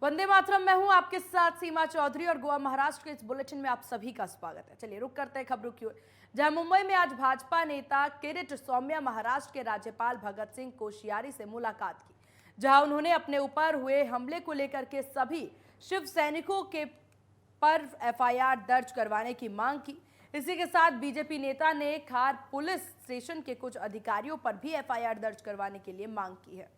वंदे मातरम। मैं हूं आपके साथ सीमा चौधरी और गोवा महाराष्ट्र के इस बुलेटिन में आप सभी का स्वागत है। चलिए रुक करते हैं खबरों की ओर, जहां मुंबई में आज भाजपा नेता किरीट सौम्या महाराष्ट्र के राज्यपाल भगत सिंह कोश्यारी से मुलाकात की, जहां उन्होंने अपने ऊपर हुए हमले को लेकर के सभी शिव सैनिकों के पर एफआईआर दर्ज करवाने की मांग की। इसी के साथ बीजेपी नेता ने खार पुलिस स्टेशन के कुछ अधिकारियों पर भी एफआईआर दर्ज करवाने के लिए मांग की है।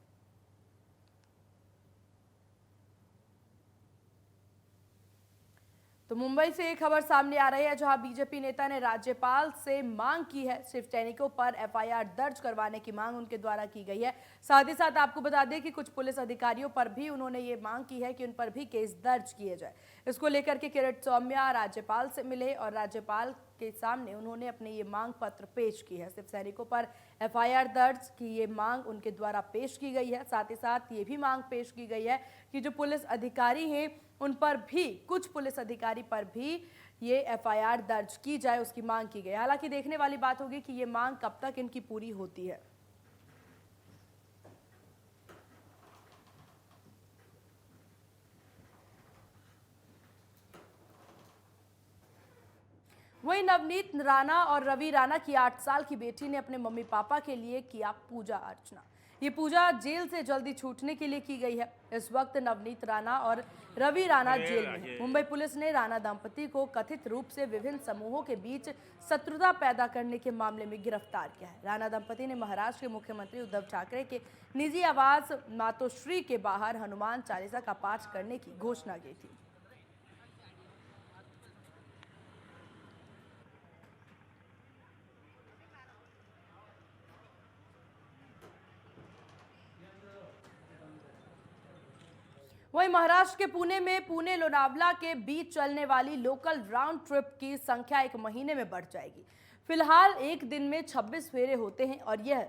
तो मुंबई से एक खबर सामने आ रही है, जहां बीजेपी नेता ने राज्यपाल से मांग की है, शिव सैनिकों पर एफआईआर दर्ज करवाने की मांग उनके द्वारा की गई है। साथ ही साथ आपको बता दें कि कुछ पुलिस अधिकारियों पर भी उन्होंने ये मांग की है कि उन पर भी केस दर्ज किए जाए। इसको लेकर के किरीट सौम्या राज्यपाल से मिले और राज्यपाल के सामने उन्होंने अपने ये मांग पत्र पेश की है। शिव सैनिकों पर एफआईआर दर्ज की ये मांग उनके द्वारा पेश की गई है। साथ ही साथ ये भी मांग पेश की गई है कि जो पुलिस अधिकारी हैं उन पर भी, कुछ पुलिस अधिकारी पर भी ये एफआईआर दर्ज की जाए, उसकी मांग की गई। हालांकि देखने वाली बात होगी कि ये मांग कब तक इनकी पूरी होती है। वहीं नवनीत राणा और रवि राणा की 8 साल की बेटी ने अपने मम्मी पापा के लिए किया पूजा अर्चना। ये पूजा जेल से जल्दी छूटने के लिए की गई है। इस वक्त नवनीत राणा और रवि राणा जेल में हैं। मुंबई पुलिस ने राणा दंपति को कथित रूप से विभिन्न समूहों के बीच शत्रुता पैदा करने के मामले में गिरफ्तार किया है। राणा दंपति ने महाराष्ट्र के मुख्यमंत्री उद्धव ठाकरे के निजी आवास मातोश्री के बाहर हनुमान चालीसा का पाठ करने की घोषणा की थी। वहीं महाराष्ट्र के पुणे में पुणे लोनावला के बीच चलने वाली लोकल राउंड ट्रिप की संख्या एक महीने में बढ़ जाएगी। फिलहाल एक दिन में 26 फेरे होते हैं और यह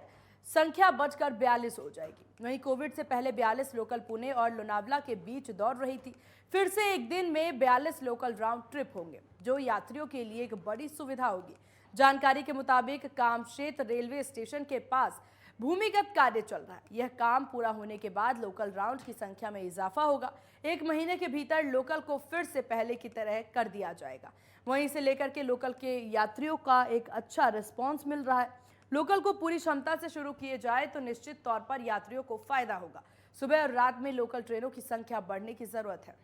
संख्या बढ़कर 42 हो जाएगी। वहीं कोविड से पहले 42 लोकल पुणे और लोनावला के बीच दौड़ रही थी। फिर से एक दिन में 42 लोकल राउंड ट्रिप होंगे, जो यात्रियों के लिए एक बड़ी सुविधा होगी। जानकारी के मुताबिक कामशेत रेलवे स्टेशन के पास भूमिगत कार्य चल रहा है। यह काम पूरा होने के बाद लोकल राउंड की संख्या में इजाफा होगा। एक महीने के भीतर लोकल को फिर से पहले की तरह कर दिया जाएगा। वहीं से लेकर के लोकल के यात्रियों का एक अच्छा रिस्पांस मिल रहा है। लोकल को पूरी क्षमता से शुरू किए जाए तो निश्चित तौर पर यात्रियों को फायदा होगा। सुबह और रात में लोकल ट्रेनों की संख्या बढ़ने की जरूरत है।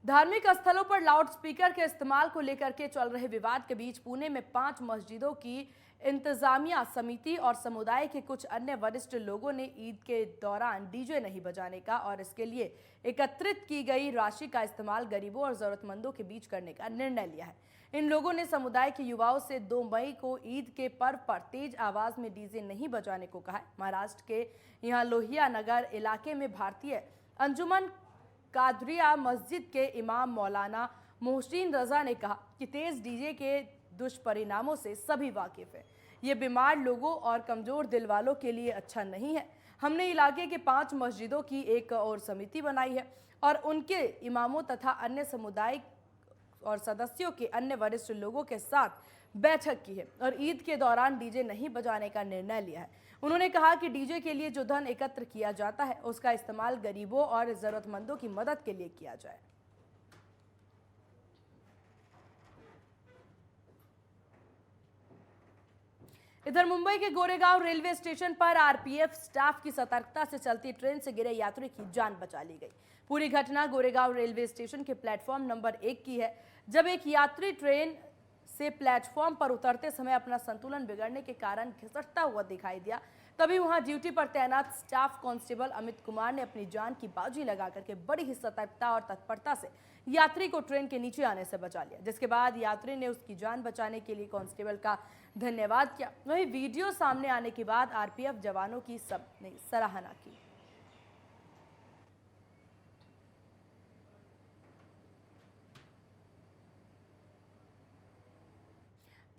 धार्मिक स्थलों पर लाउडस्पीकर के इस्तेमाल को लेकर के चल रहे विवाद के बीच पुणे में 5 मस्जिदों की इंतजामिया समिति और समुदाय के कुछ अन्य वरिष्ठ लोगों ने ईद के दौरान डीजे नहीं बजाने का और इसके लिए एकत्रित की गई राशि का इस्तेमाल गरीबों और जरूरतमंदों के बीच करने का निर्णय लिया है। इन लोगों ने समुदाय के युवाओं से 2 मई को ईद के पर्व पर तेज आवाज में डीजे नहीं बजाने को कहा है। महाराष्ट्र के यहाँ लोहिया नगर इलाके में भारतीय अंजुमन कादरिया मस्जिद के इमाम मौलाना मोहसिन रजा ने कहा कि तेज डीजे के दुष्परिणामों से सभी वाकिफ हैं। ये बीमार लोगों और कमजोर दिल वालों के लिए अच्छा नहीं है। हमने इलाके के 5 मस्जिदों की एक और समिति बनाई है और उनके इमामों तथा अन्य समुदाय और सदस्यों के अन्य वरिष्ठ लोगों के साथ बैठक की है और ईद के दौरान डीजे नहीं बजाने का निर्णय लिया है। उन्होंने कहा कि डीजे के लिए जो धन एकत्र किया जाता है उसका इस्तेमाल गरीबों और जरूरतमंदों की मदद के लिए किया जाए। इधर मुंबई के गोरेगांव रेलवे स्टेशन पर आरपीएफ स्टाफ की सतर्कता से चलती ट्रेन से गिरे यात्री की जान बचा ली गई। पूरी घटना गोरेगांव रेलवे स्टेशन के प्लेटफॉर्म नंबर 1 की है, जब एक यात्री ट्रेन से प्लेटफॉर्म पर उतरते समय अपना संतुलन बिगड़ने के कारण घिसटता हुआ दिखाई दिया। तभी वहां ड्यूटी पर तैनात स्टाफ कांस्टेबल अमित कुमार ने अपनी जान की बाजी लगाकर के बड़ी ही सतर्कता और तत्परता से यात्री को ट्रेन के नीचे आने से बचा लिया, जिसके बाद यात्री ने उसकी जान बचाने के लिए कांस्टेबल का धन्यवाद किया। वहीं वीडियो सामने आने के बाद आरपीएफ जवानों की सबने सराहना की।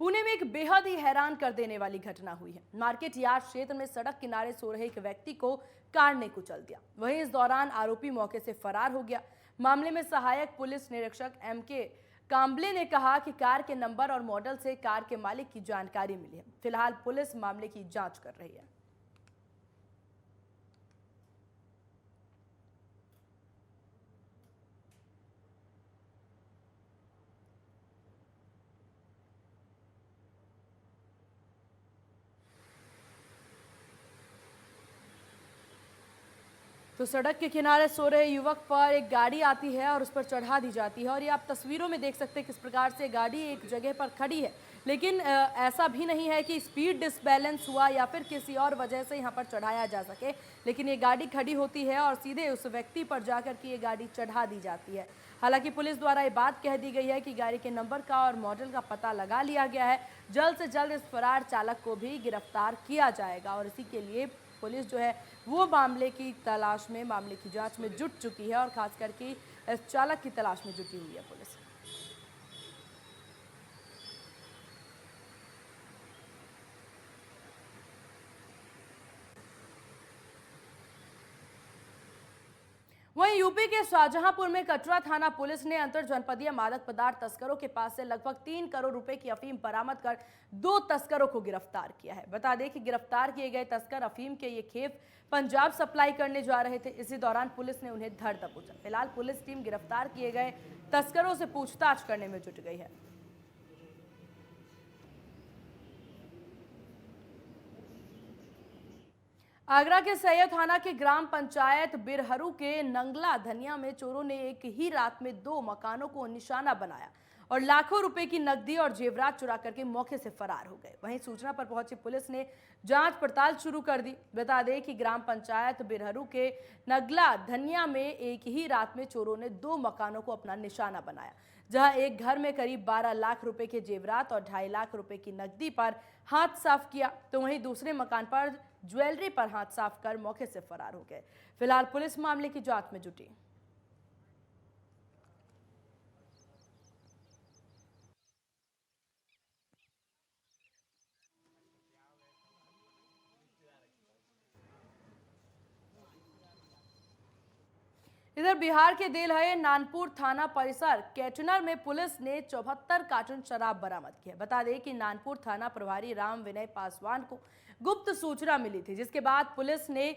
पुणे में एक बेहद ही हैरान कर देने वाली घटना हुई है। मार्केट यार्ड क्षेत्र में सड़क किनारे सो रहे एक व्यक्ति को कार ने कुचल दिया। वहीं इस दौरान आरोपी मौके से फरार हो गया। मामले में सहायक पुलिस निरीक्षक एमके कांबले ने कहा कि कार के नंबर और मॉडल से कार के मालिक की जानकारी मिली है। फिलहाल पुलिस मामले की जांच कर रही है। तो सड़क के किनारे सो रहे युवक पर एक गाड़ी आती है और उस पर चढ़ा दी जाती है और ये आप तस्वीरों में देख सकते हैं किस प्रकार से गाड़ी एक जगह पर खड़ी है। लेकिन ऐसा भी नहीं है कि स्पीड डिसबैलेंस हुआ या फिर किसी और वजह से यहाँ पर चढ़ाया जा सके, लेकिन ये गाड़ी खड़ी होती है और सीधे उस व्यक्ति पर जाकर के ये गाड़ी चढ़ा दी जाती है। हालांकि पुलिस द्वारा ये बात कह दी गई है कि गाड़ी के नंबर का और मॉडल का पता लगा लिया गया है। जल्द से जल्द इस फरार चालक को भी गिरफ्तार किया जाएगा और इसी के लिए पुलिस जो है वो मामले की तलाश में, मामले की जांच में जुट चुकी है और खास करके इस चालक की तलाश में जुटी हुई है पुलिस। वहीं यूपी के शाहजहांपुर में कटरा थाना पुलिस ने अंतर जनपदीय मादक पदार्थ तस्करों के पास से लगभग 3 करोड़ रुपए की अफीम बरामद कर 2 तस्करों को गिरफ्तार किया है। बता दें कि गिरफ्तार किए गए तस्कर अफीम के ये खेप पंजाब सप्लाई करने जा रहे थे। इसी दौरान पुलिस ने उन्हें धर दबोचा। फिलहाल पुलिस टीम गिरफ्तार किए गए तस्करों से पूछताछ करने में जुट गई है। आगरा के सैयद थाना के ग्राम पंचायत बिरहरू के नंगला धनिया में चोरों ने एक ही रात में 2 मकानों को निशाना बनाया और लाखों रुपए की नकदी और जेवरात चुरा करके मौके से फरार हो गए। वहीं सूचना पर पहुंची पुलिस ने जांच पड़ताल शुरू कर दी। बता दें कि ग्राम पंचायत बिरहरू के नगला धनिया में एक ही रात में चोरों ने 2 मकानों को अपना निशाना बनाया, जहां एक घर में करीब 12 लाख रुपए के जेवरात और 2.5 लाख रुपए की नकदी पर हाथ साफ किया, तो वहीं दूसरे मकान पर ज्वेलरी पर हाथ साफ कर मौके से फरार हो गए। फिलहाल पुलिस मामले की जांच में जुटी। इधर बिहार के देलहए नानपुर थाना परिसर कैटनर में पुलिस ने 74 कार्टन शराब बरामद किया। बता दें कि नानपुर थाना प्रभारी राम विनय पासवान को गुप्त सूचना मिली थी, जिसके बाद पुलिस ने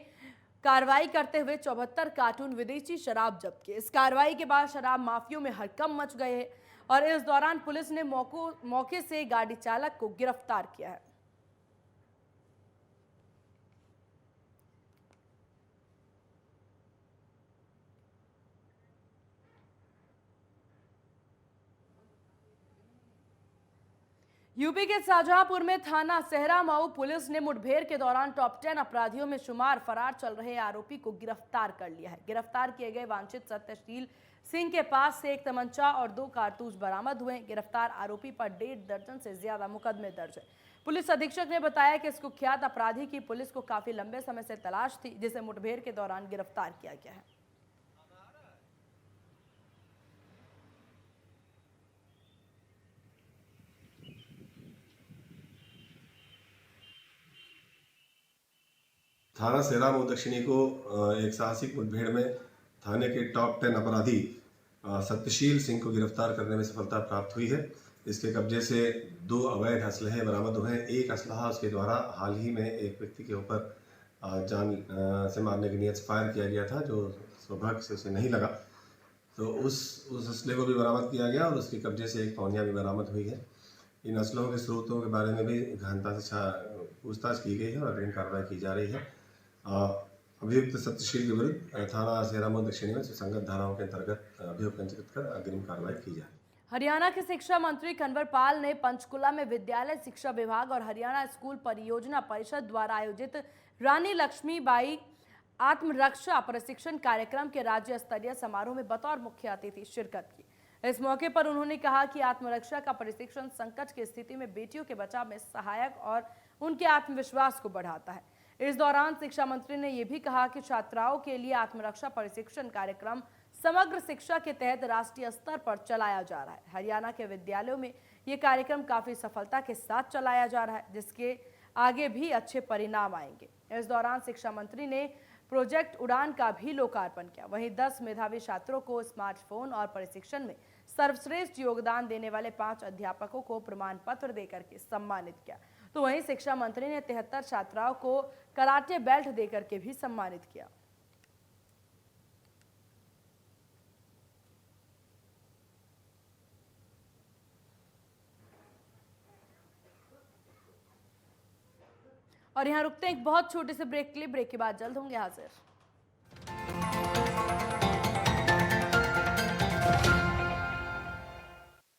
कार्रवाई करते हुए 74 कार्टून विदेशी शराब जब्त की। इस कार्रवाई के बाद शराब माफियों में हड़कंप मच गए हैं और इस दौरान पुलिस ने मौके से गाड़ी चालक को गिरफ्तार किया है। यूपी के शाहजहांपुर में थाना सहरा मऊ पुलिस ने मुठभेड़ के दौरान टॉप 10 अपराधियों में शुमार फरार चल रहे आरोपी को गिरफ्तार कर लिया है। गिरफ्तार किए गए वांछित सत्यशील सिंह के पास से 1 तमंचा और 2 कारतूस बरामद हुए। गिरफ्तार आरोपी पर 1.5 दर्जन से ज्यादा मुकदमे दर्ज है। पुलिस अधीक्षक ने बताया कि इस कुख्यात अपराधी की पुलिस को काफी लंबे समय से तलाश थी, जिसे मुठभेड़ के दौरान गिरफ्तार किया गया है। थाना सहरा मऊ दक्षिणी को एक साहसिक मुठभेड़ में थाने के टॉप 10 अपराधी सत्यशील सिंह को गिरफ्तार करने में सफलता प्राप्त हुई है। इसके कब्जे से 2 अवैध असलहे बरामद हुए हैं। एक असलहा उसके द्वारा हाल ही में एक व्यक्ति के ऊपर जान से मारने की नीयत से फायर किया गया था, जो सौभाग्य से उसे नहीं लगा, तो उस असलहे को भी बरामद किया गया और उसके कब्जे से एक पौनिया भी बरामद हुई है। इन असलहों के स्रोतों के बारे में भी गहनता से पूछताछ की गई है और अग्रिम कार्रवाई की जा रही है। अभियुक्त सत्यशील के विरुद्ध थाना सहरा मऊ दक्षिणी में सुसंगत धाराओं के अंतर्गत अभियोग पंजीकृत कर अग्रिम कार्रवाई की जाए। हरियाणा के शिक्षा मंत्री कंवर पाल ने पंचकुला में विद्यालय शिक्षा विभाग और हरियाणा स्कूल परियोजना परिषद द्वारा आयोजित रानी लक्ष्मीबाई आत्मरक्षा प्रशिक्षण कार्यक्रम के राज्य स्तरीय समारोह में बतौर मुख्य अतिथि शिरकत की। इस मौके पर उन्होंने कहा कि आत्मरक्षा का प्रशिक्षण संकट की स्थिति में बेटियों के बचाव में सहायक और उनके आत्मविश्वास को बढ़ाता है। इस दौरान शिक्षा मंत्री ने यह भी कहा कि छात्राओं के लिए आत्मरक्षा प्रशिक्षण कार्यक्रम समग्र शिक्षा के तहत राष्ट्रीय स्तर पर चलाया जा रहा है। हरियाणा के विद्यालयों में ये कार्यक्रम काफी सफलता के साथ चलाया जा रहा है, जिसके आगे भी अच्छे परिणाम आएंगे। इस दौरान शिक्षा मंत्री ने प्रोजेक्ट उड़ान का भी लोकार्पण किया। वहीं 10 मेधावी छात्रों को स्मार्टफोन और प्रशिक्षण में सर्वश्रेष्ठ योगदान देने वाले 5 अध्यापकों को प्रमाण पत्र देकर के सम्मानित किया। तो वहीं शिक्षा मंत्री ने 73 छात्राओं को कराटे बेल्ट देकर के भी सम्मानित किया। और यहाँ रुकते हैं एक बहुत छोटे से ब्रेक के लिए। ब्रेक के बाद जल्द होंगे हाजिर।